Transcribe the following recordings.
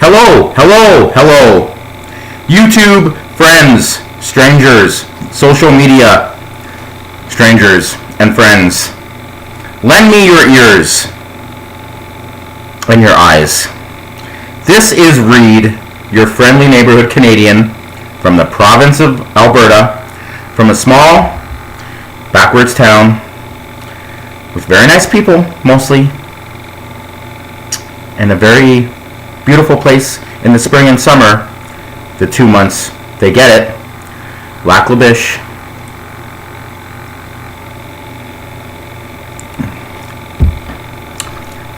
Hello, hello, hello. YouTube friends, strangers, social media strangers and friends. Lend me your ears and your eyes. This is Reed, your friendly neighborhood Canadian from the province of Alberta, from a small, backwards town with very nice people, mostly, and a very beautiful place in the spring and summer, the 2 months they get it, Lac La Biche.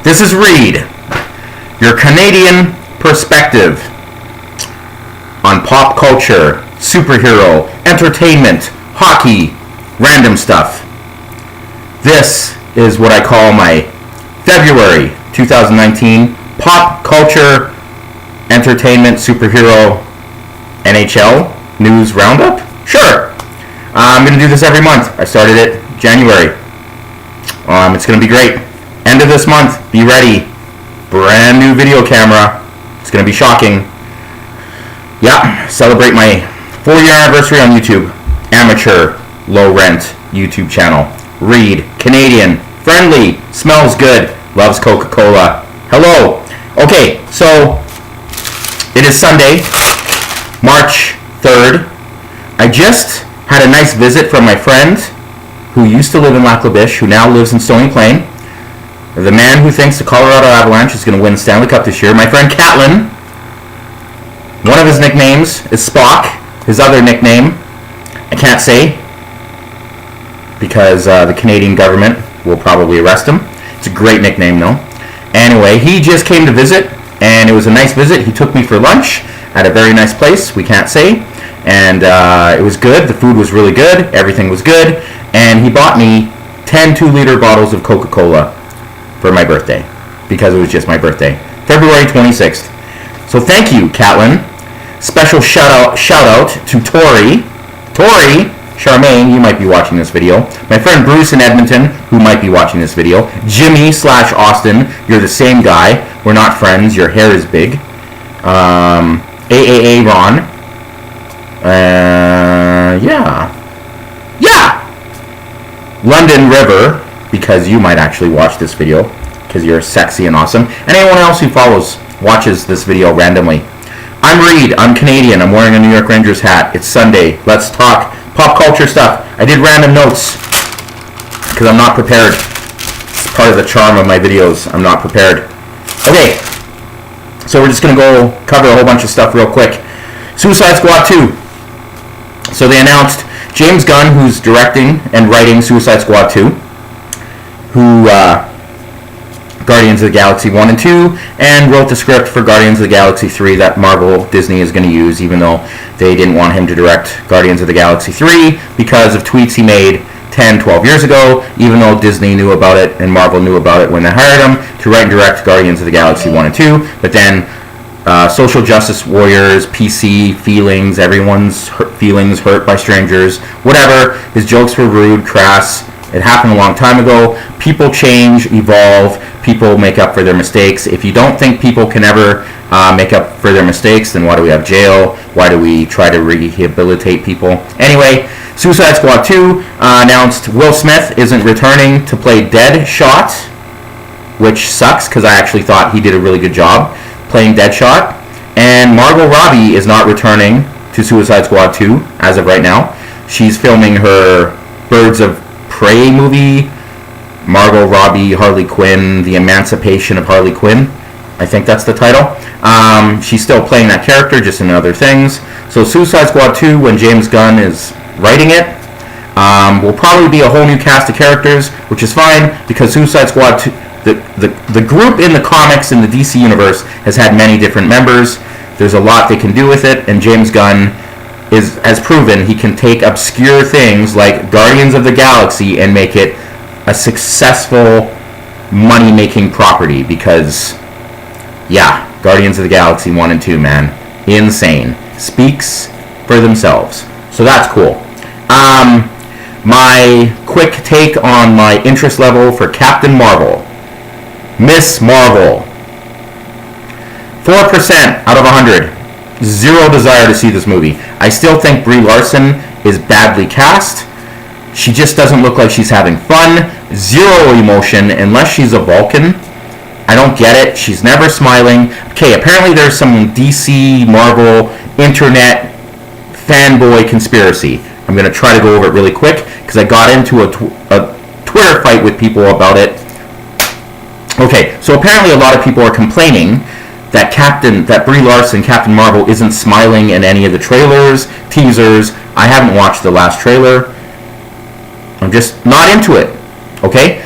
This is Reed, your Canadian perspective on pop culture, superhero, entertainment, hockey, random stuff. This is what I call my February 2019 pop culture, entertainment, superhero, NHL news roundup. Sure, I'm going to do this every month. I started it January. It's going to be great. End of this month, be ready. Brand new video camera. It's going to be shocking. Yeah, celebrate my 4-year anniversary on YouTube. Amateur, low rent YouTube channel. Reed, Canadian, friendly, smells good, loves Coca-Cola. Hello. Okay, so it is Sunday, March 3rd. I just had a nice visit from my friend who used to live in Lac La Biche, who now lives in Stony Plain. The man who thinks the Colorado Avalanche is going to win the Stanley Cup this year. My friend Catlin. One of his nicknames is Spock. His other nickname, I can't say, because the Canadian government will probably arrest him. It's a great nickname, though. Anyway, he just came to visit, and it was a nice visit. He took me for lunch at a very nice place, we can't say, and it was good. The food was really good. Everything was good, and he bought me 10 2-liter bottles of Coca-Cola for my birthday, because it was just my birthday, February 26th. So thank you, Catlin. Special shout out to Tori Charmaine, you might be watching this video. My friend Bruce in Edmonton, who might be watching this video. Jimmy/Austin, you're the same guy. We're not friends. Your hair is big. AAA Ron. Yeah. London River, because you might actually watch this video, because you're sexy and awesome. And anyone else who watches this video randomly. I'm Reed. I'm Canadian. I'm wearing a New York Rangers hat. It's Sunday. Let's talk pop culture stuff. I did random notes because I'm not prepared. It's part of the charm of my videos. I'm not prepared. Okay, so we're just going to go cover a whole bunch of stuff real quick. Suicide Squad 2. So they announced James Gunn, who's directing and writing Suicide Squad 2, who Guardians of the Galaxy 1 and 2, and wrote the script for Guardians of the Galaxy 3 that Disney is going to use, even though they didn't want him to direct Guardians of the Galaxy 3 because of tweets he made 10, 12 years ago, even though Disney knew about it and Marvel knew about it when they hired him to write and direct Guardians of the Galaxy 1 and 2. But then social justice warriors, PC, feelings, everyone's feelings hurt by strangers, whatever. His jokes were rude, crass. It happened a long time ago. People change, evolve. People make up for their mistakes. If you don't think people can ever make up for their mistakes, then why do we have jail? Why do we try to rehabilitate people? Anyway, Suicide Squad 2 announced Will Smith isn't returning to play Deadshot, which sucks because I actually thought he did a really good job playing Deadshot. And Margot Robbie is not returning to Suicide Squad 2 as of right now. She's filming her Birds of Prey movie, Margot Robbie, Harley Quinn, The Emancipation of Harley Quinn. I think that's the title. She's still playing that character, just in other things. So Suicide Squad 2, when James Gunn is writing it, will probably be a whole new cast of characters, which is fine, because Suicide Squad 2, the group in the comics in the DC universe has had many different members. There's a lot they can do with it, and James Gunn has proven he can take obscure things like Guardians of the Galaxy and make it a successful money-making property, because Guardians of the Galaxy 1 and 2, man, insane. Speaks for themselves. So that's cool. My quick take on my interest level for Captain Marvel. Miss Marvel. 4% out of 100. Zero desire to see this movie. I still think Brie Larson is badly cast. She just doesn't look like she's having fun. Zero emotion unless she's a Vulcan. I don't get it. She's never smiling. Okay, apparently there's some DC, Marvel, internet fanboy conspiracy. I'm going to try to go over it really quick because I got into a Twitter fight with people about it. Okay, so apparently a lot of people are complaining that Brie Larson, Captain Marvel, isn't smiling in any of the trailers, teasers. I haven't watched the last trailer. I'm just not into it. Okay?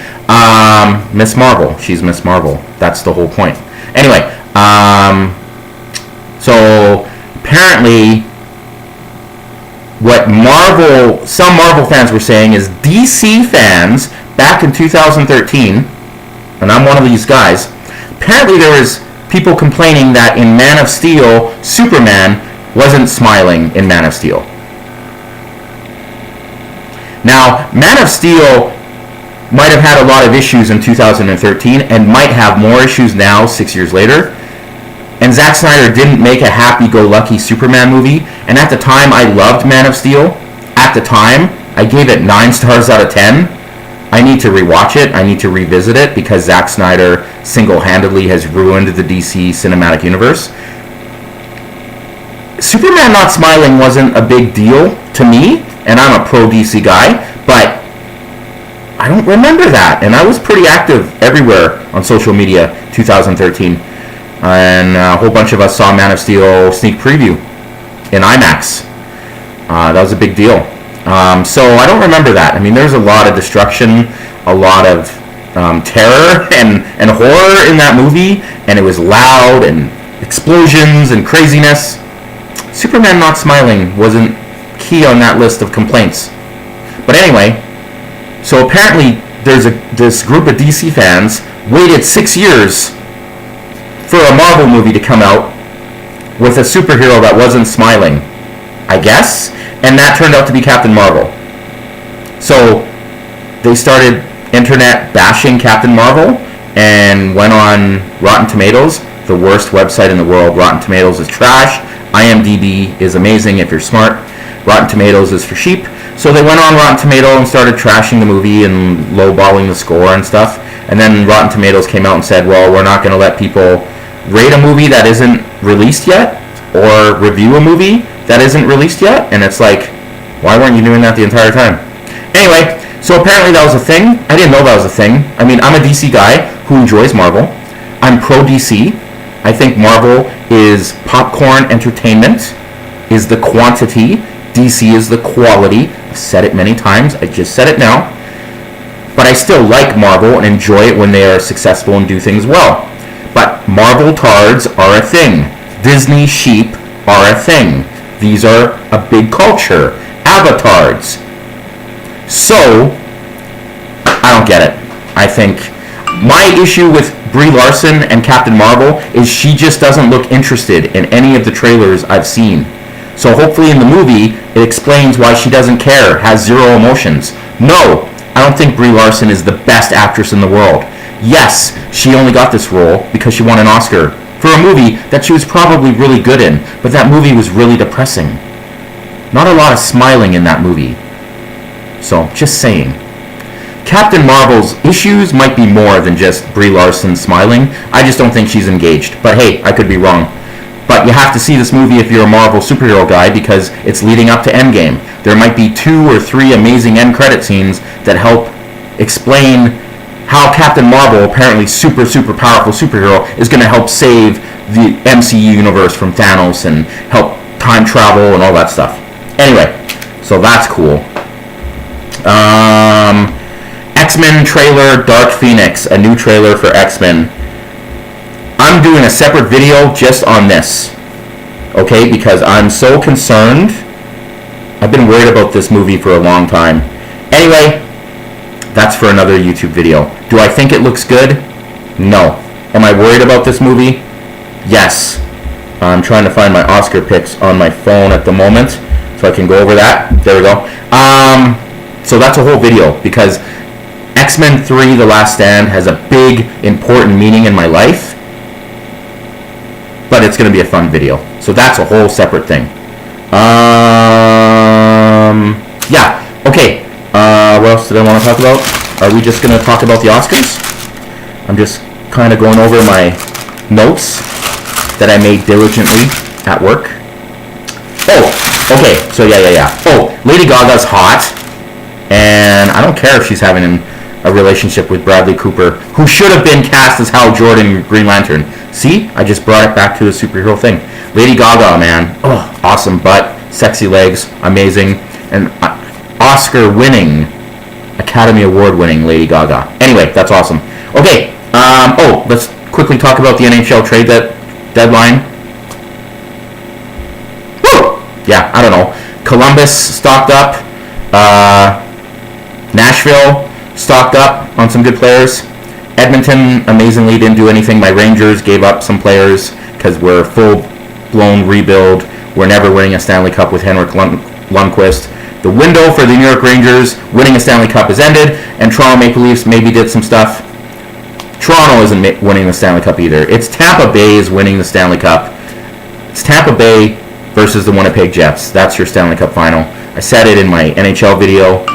Miss Marvel. She's Miss Marvel. That's the whole point. Anyway, so apparently what some Marvel fans were saying is DC fans back in 2013, and I'm one of these guys, apparently there was people complaining that in Man of Steel, Superman wasn't smiling in Man of Steel. Now, Man of Steel might have had a lot of issues in 2013 and might have more issues now, 6 years later. And Zack Snyder didn't make a happy-go-lucky Superman movie. And at the time, I loved Man of Steel. At the time, I gave it 9 stars out of 10. I need to rewatch it. I need to revisit it because Zack Snyder single-handedly has ruined the DC cinematic universe. Superman not smiling wasn't a big deal to me, and I'm a pro-DC guy, but I don't remember that. And I was pretty active everywhere on social media 2013. And a whole bunch of us saw Man of Steel sneak preview in IMAX. That was a big deal. So I don't remember that. I mean, there's a lot of destruction, a lot of terror and horror in that movie, and it was loud and explosions and craziness. Superman not smiling wasn't key on that list of complaints. But anyway, so apparently there's this group of DC fans waited 6 years for a Marvel movie to come out with a superhero that wasn't smiling, I guess, and that turned out to be Captain Marvel. So they started internet bashing Captain Marvel and went on Rotten Tomatoes, the worst website in the world. Rotten Tomatoes is trash. IMDb is amazing if you're smart. Rotten Tomatoes is for sheep. So they went on Rotten Tomatoes and started trashing the movie and lowballing the score and stuff. And then Rotten Tomatoes came out and said, well, we're not going to let people rate a movie that isn't released yet or review a movie that isn't released yet. And it's like, why weren't you doing that the entire time? Anyway, so apparently that was a thing. I didn't know that was a thing. I mean, I'm a DC guy who enjoys Marvel. I'm pro DC. I think Marvel is popcorn entertainment, is the quantity. DC is the quality. I've said it many times. I just said it now. But I still like Marvel and enjoy it when they are successful and do things well. But Marvel tards are a thing. Disney sheep are a thing. These are a big culture. Avatars. So, I don't get it. I think my issue with Brie Larson and Captain Marvel is she just doesn't look interested in any of the trailers I've seen. So hopefully in the movie, it explains why she doesn't care, has zero emotions. No, I don't think Brie Larson is the best actress in the world. Yes, she only got this role because she won an Oscar for a movie that she was probably really good in, but that movie was really depressing. Not a lot of smiling in that movie. So, just saying. Captain Marvel's issues might be more than just Brie Larson smiling. I just don't think she's engaged. But hey, I could be wrong. But you have to see this movie if you're a Marvel superhero guy because it's leading up to Endgame. There might be 2 or 3 amazing end credit scenes that help explain how Captain Marvel, apparently super powerful superhero, is going to help save the MCU universe from Thanos and help time travel and all that stuff. Anyway, so that's cool. X-Men trailer, Dark Phoenix, a new trailer for X-Men. I'm doing a separate video just on this, okay, because I'm so concerned. I've been worried about this movie for a long time. Anyway, that's for another YouTube video. Do I think it looks good? No. Am I worried about this movie? Yes. I'm trying to find my Oscar picks on my phone at the moment, so I can go over that. There we go. So that's a whole video, because X-Men 3, The Last Stand, has a big, important meaning in my life. but it's going to be a fun video. So that's a whole separate thing. Yeah. Okay. What else did I want to talk about? Are we just going to talk about the Oscars? I'm just kind of going over my notes that I made diligently at work. Oh, okay. So yeah. Oh, Lady Gaga's hot, and I don't care if she's having a relationship with Bradley Cooper, who should have been cast as Hal Jordan in Green Lantern. See, I just brought it back to the superhero thing. Lady Gaga, man, oh, awesome butt, sexy legs, amazing, and Oscar-winning, Academy Award-winning Lady Gaga. Anyway, that's awesome. Okay, let's quickly talk about the NHL trade deadline. Woo! Yeah, I don't know. Columbus stocked up. Nashville stocked up on some good players. Edmonton amazingly didn't do anything. My Rangers gave up some players because we're full-blown rebuild. We're never winning a Stanley Cup with Henrik Lundqvist. The window for the New York Rangers winning a Stanley Cup has ended, and Toronto Maple Leafs maybe did some stuff. Toronto isn't winning the Stanley Cup either. It's Tampa Bay is winning the Stanley Cup. It's Tampa Bay versus the Winnipeg Jets. That's your Stanley Cup final. I said it in my NHL video.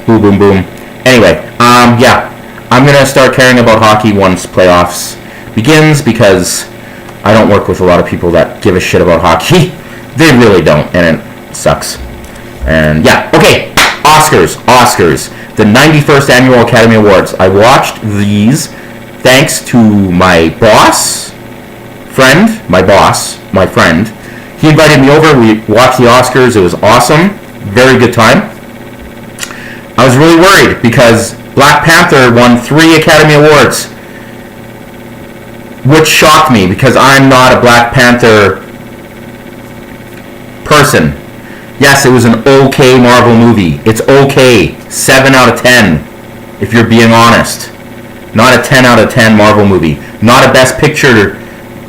Boom, boom, boom. Anyway, yeah. I'm going to start caring about hockey once playoffs begins, because I don't work with a lot of people that give a shit about hockey. They really don't, and it sucks. And yeah, okay, Oscars. The 91st Annual Academy Awards. I watched these thanks to my friend. He invited me over. We watched the Oscars. It was awesome. Very good time. I was really worried because Black Panther won 3 Academy Awards, which shocked me because I'm not a Black Panther person. Yes, it was an okay Marvel movie. It's okay. 7 out of 10, if you're being honest. Not a 10 out of 10 Marvel movie. Not a Best Picture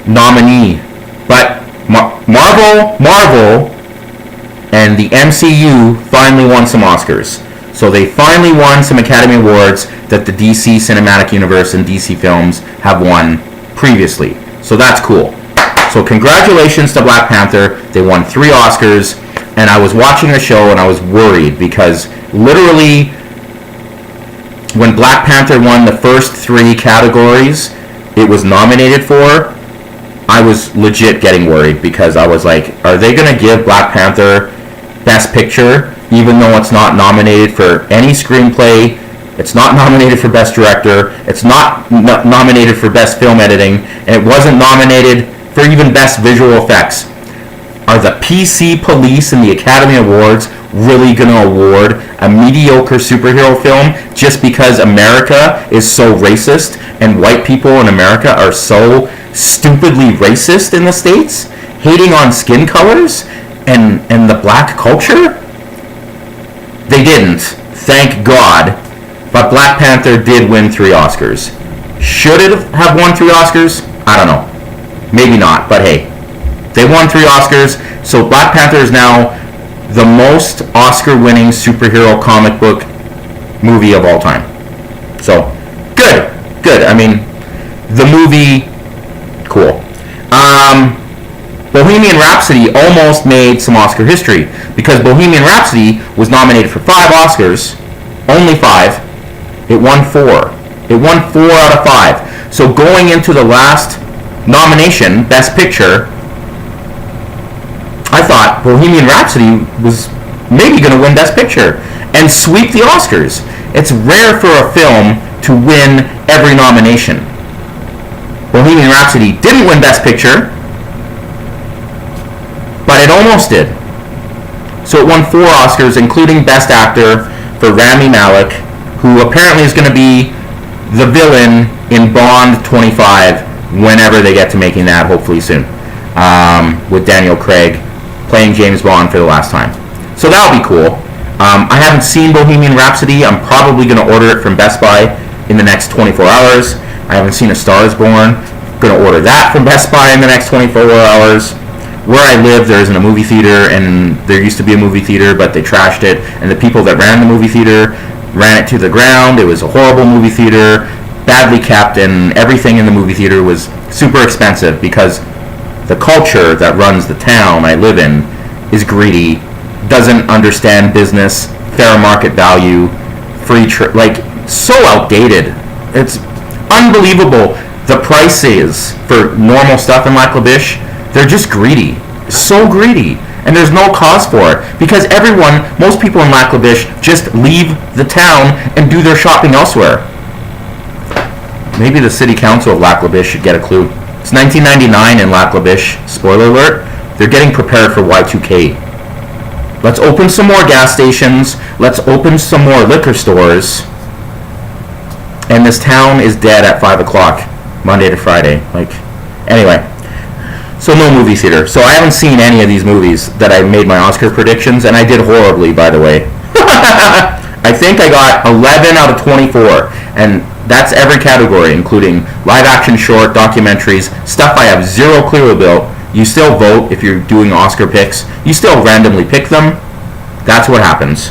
nominee. But Marvel and the MCU finally won some Oscars. So they finally won some Academy Awards that the DC Cinematic Universe and DC films have won previously. So that's cool. So congratulations to Black Panther. They won 3 Oscars. And I was watching the show and I was worried because literally when Black Panther won the first 3 categories it was nominated for, I was legit getting worried because I was like, are they going to give Black Panther Best Picture even though it's not nominated for any screenplay? It's not nominated for Best Director. It's not nominated for Best Film Editing. And it wasn't nominated for even Best Visual Effects. Are the PC police in the Academy Awards really going to award a mediocre superhero film just because America is so racist and white people in America are so stupidly racist in the States, hating on skin colors and the black culture? They didn't, thank God, but Black Panther did win 3 Oscars. Should it have won 3 Oscars? I don't know. Maybe not, but hey. They won 3 Oscars, so Black Panther is now the most Oscar-winning superhero comic book movie of all time. So, good. I mean, the movie, cool. Bohemian Rhapsody almost made some Oscar history because Bohemian Rhapsody was nominated for 5 Oscars, only 5. It won 4. It won 4 out of 5. So going into the last nomination, Best Picture, I thought Bohemian Rhapsody was maybe going to win Best Picture and sweep the Oscars. It's rare for a film to win every nomination. Bohemian Rhapsody didn't win Best Picture, but it almost did. So it won 4 Oscars, including Best Actor for Rami Malek, who apparently is going to be the villain in Bond 25 whenever they get to making that, hopefully soon, with Daniel Craig playing James Bond for the last time. So that'll be cool. I haven't seen Bohemian Rhapsody. I'm probably going to order it from Best Buy in the next 24 hours. I haven't seen A Star Is Born. Going to order that from Best Buy in the next 24 hours. Where I live, there isn't a movie theater, and there used to be a movie theater, but they trashed it. And the people that ran the movie theater ran it to the ground. It was a horrible movie theater, badly kept, and everything in the movie theater was super expensive because the culture that runs the town I live in is greedy, doesn't understand business, fair market value, like, so outdated. It's unbelievable. The prices for normal stuff in Lac La Biche, they're just greedy. So greedy. And there's no cause for it. Because most people in Lac La Biche just leave the town and do their shopping elsewhere. Maybe the city council of Lac La Biche should get a clue. It's 1999 in Lac La Biche. Spoiler alert. They're getting prepared for Y2K. Let's open some more gas stations. Let's open some more liquor stores. And this town is dead at 5 o'clock, Monday to Friday. Anyway. So no movie theater. So I haven't seen any of these movies that I made my Oscar predictions, and I did horribly, by the way. I think I got 11 out of 24, and that's every category, including live-action short, documentaries, stuff I have zero clue about. You still vote if you're doing Oscar picks. You still randomly pick them. That's what happens.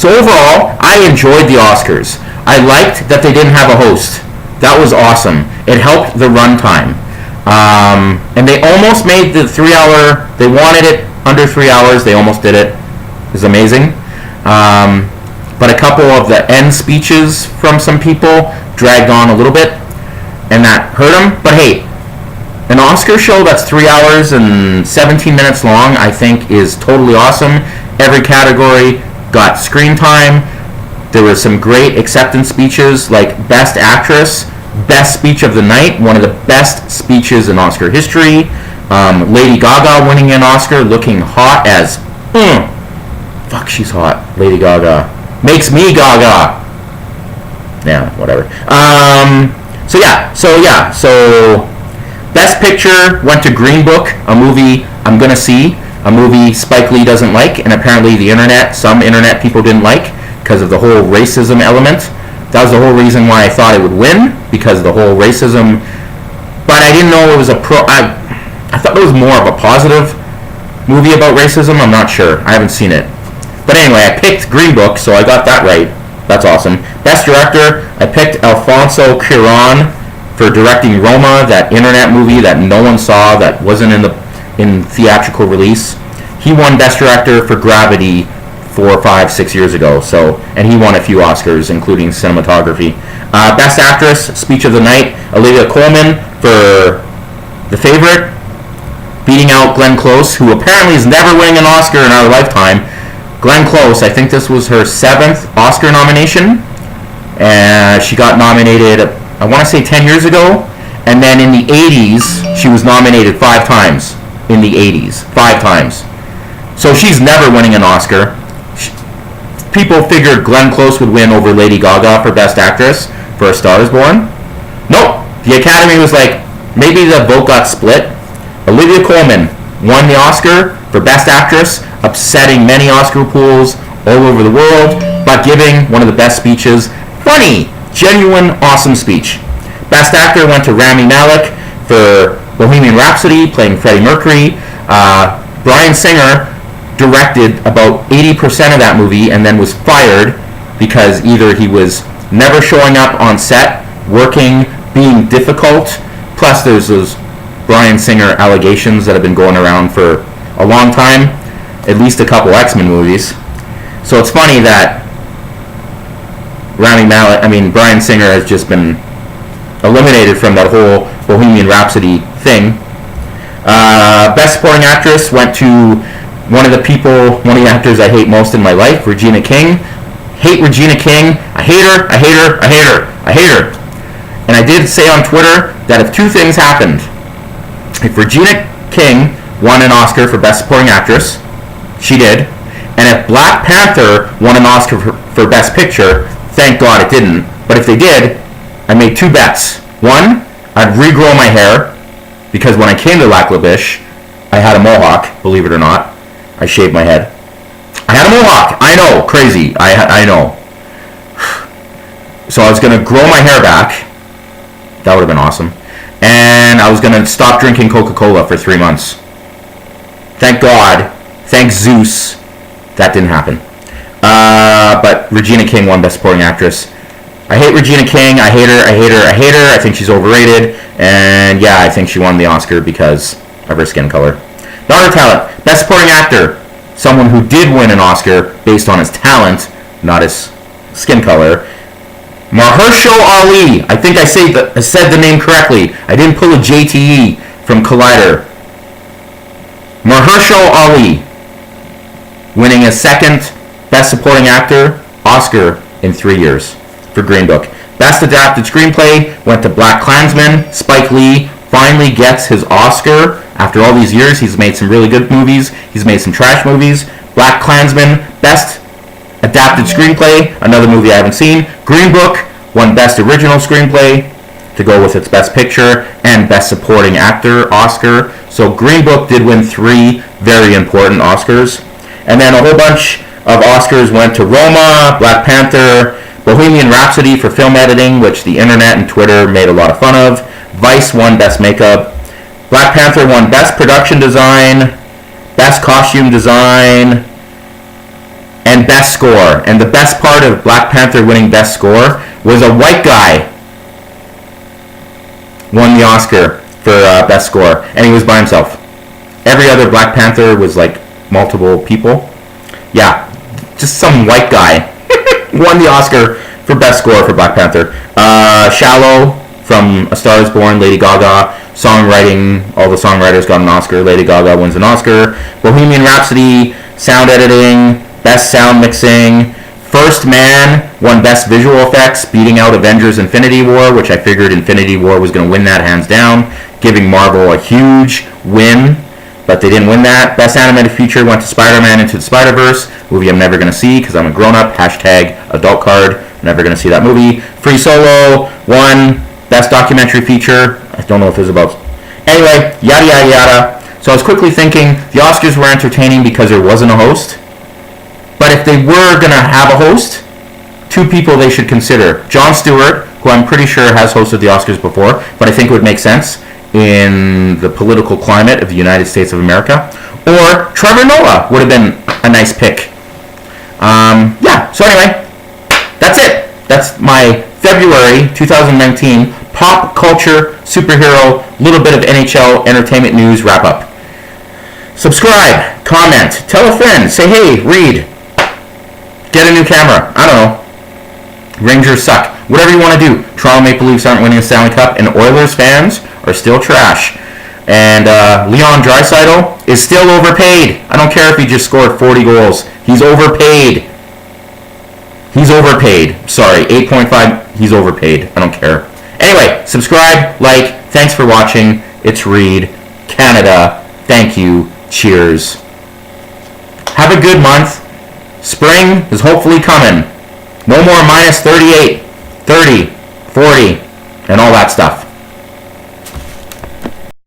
So overall, I enjoyed the Oscars. I liked that they didn't have a host. That was awesome. It helped the runtime. And they almost made the 3 hour, they wanted it under 3 hours, they almost did it. It was amazing. But a couple of the end speeches from some people dragged on a little bit, and that hurt them. But hey, an Oscar show that's 3 hours and 17 minutes long, I think is totally awesome. Every category got screen time. There were some great acceptance speeches, like Best Actress, Best Speech of the Night, one of the best speeches in Oscar history. Lady Gaga winning an Oscar, looking hot as... fuck, she's hot. Lady Gaga. Makes me Gaga. Yeah, whatever. So Best Picture went to Green Book, a movie I'm gonna see, a movie Spike Lee doesn't like, and apparently some internet people didn't like, because of the whole racism element. That was the whole reason why I thought it would win, because of the whole racism. But I didn't know it was I thought it was more of a positive movie about racism. I'm not sure. I haven't seen it. But anyway, I picked Green Book, so I got that right. That's awesome. Best Director, I picked Alfonso Cuarón for directing Roma, that internet movie that no one saw, that wasn't in theatrical release. He won Best Director for Gravity 4, 5, 6 years ago. And he won a few Oscars, including cinematography. Best Actress, Speech of the Night, Olivia Colman for The Favorite, beating out Glenn Close, who apparently is never winning an Oscar in our lifetime. Glenn Close, I think this was her 7th Oscar nomination. She got nominated, I want to say 10 years ago. And then in the 80s, she was nominated 5 times. In the 80s, 5 times. So she's never winning an Oscar. People figured Glenn Close would win over Lady Gaga for Best Actress for A Star Is Born. Nope. The Academy was like, maybe the vote got split. Olivia Colman won the Oscar for Best Actress, upsetting many Oscar pools all over the world, but giving one of the best speeches. Funny, genuine, awesome speech. Best Actor went to Rami Malek for Bohemian Rhapsody, playing Freddie Mercury. Bryan Singer directed about 80% of that movie and then was fired because either he was never showing up on set, working, being difficult, plus there's those Bryan Singer allegations that have been going around for a long time, at least a couple X-Men movies. So it's funny that Bryan Singer has just been eliminated from that whole Bohemian Rhapsody thing. Best Supporting Actress went to one of the actors I hate most in my life, Regina King. Hate Regina King. I hate her, I hate her, I hate her, I hate her. And I did say on Twitter that if two things happened, if Regina King won an Oscar for Best Supporting Actress, she did, and if Black Panther won an Oscar for Best Picture, thank God it didn't, but if they did, I made 2 bets. One, I'd regrow my hair, because when I came to Lac La Biche, I had a mohawk, believe it or not. I shaved my head. I had a mohawk. I know, crazy. I know. So I was going to grow my hair back. That would have been awesome. And I was going to stop drinking Coca-Cola for 3 months. Thank God. Thank Zeus. That didn't happen. But Regina King won Best Supporting Actress. I hate Regina King. I hate her. I hate her. I hate her. I think she's overrated. And yeah, I think she won the Oscar because of her skin color. Daughter talent. Best supporting actor. Someone who did win an Oscar based on his talent, not his skin color. Mahershala Ali. I think I said the name correctly. I didn't pull a JTE from Collider. Mahershala Ali winning a second Best Supporting Actor Oscar in 3 years for Green Book. Best Adapted Screenplay went to Black Klansman. Spike Lee finally gets his Oscar after all these years. He's made some really good movies. He's made some trash movies. Black Klansman, Best Adapted Screenplay, another movie I haven't seen. Green Book won Best Original Screenplay to go with its Best Picture and Best Supporting Actor Oscar. So Green Book did win 3 very important Oscars. And then a whole bunch of Oscars went to Roma, Black Panther, Bohemian Rhapsody for film editing, which the internet and Twitter made a lot of fun of. Vice won Best Makeup. Black Panther won Best Production Design, Best Costume Design, and Best Score. And the best part of Black Panther winning Best Score was a white guy won the Oscar for Best Score, and he was by himself. Every other Black Panther was like multiple people. Yeah, just some white guy won the Oscar for Best Score for Black Panther. Shallow from A Star Is Born, Lady Gaga. Songwriting, all the songwriters got an Oscar. Lady Gaga wins an Oscar. Bohemian Rhapsody, sound editing, best sound mixing. First Man won Best Visual Effects, beating out Avengers Infinity War, which I figured Infinity War was going to win that hands down, giving Marvel a huge win, but they didn't win that. Best Animated Feature went to Spider-Man Into the Spider-Verse, movie I'm never going to see because I'm a grown-up, #adult card, never going to see that movie. Free Solo won Best Documentary Feature. I don't know if it was about... Anyway, yada yada yada. So I was quickly thinking the Oscars were entertaining because there wasn't a host. But if they were going to have a host, 2 people they should consider. Jon Stewart, who I'm pretty sure has hosted the Oscars before, but I think it would make sense in the political climate of the United States of America. Or Trevor Noah would have been a nice pick. Yeah, so anyway, that's it. That's my February 2019 pop culture, superhero, little bit of NHL entertainment news wrap up. Subscribe, comment, tell a friend, say hey, Reed, get a new camera, I don't know, Rangers suck, whatever you want to do. Toronto Maple Leafs aren't winning the Stanley Cup, and Oilers fans are still trash. And Leon Draisaitl is still overpaid. I don't care if he just scored 40 goals. He's overpaid. He's overpaid. Sorry, 8.5. He's overpaid. I don't care. Anyway, subscribe, like. Thanks for watching. It's Reed, Canada. Thank you. Cheers. Have a good month. Spring is hopefully coming. No more minus 38, 30, 40, and all that stuff.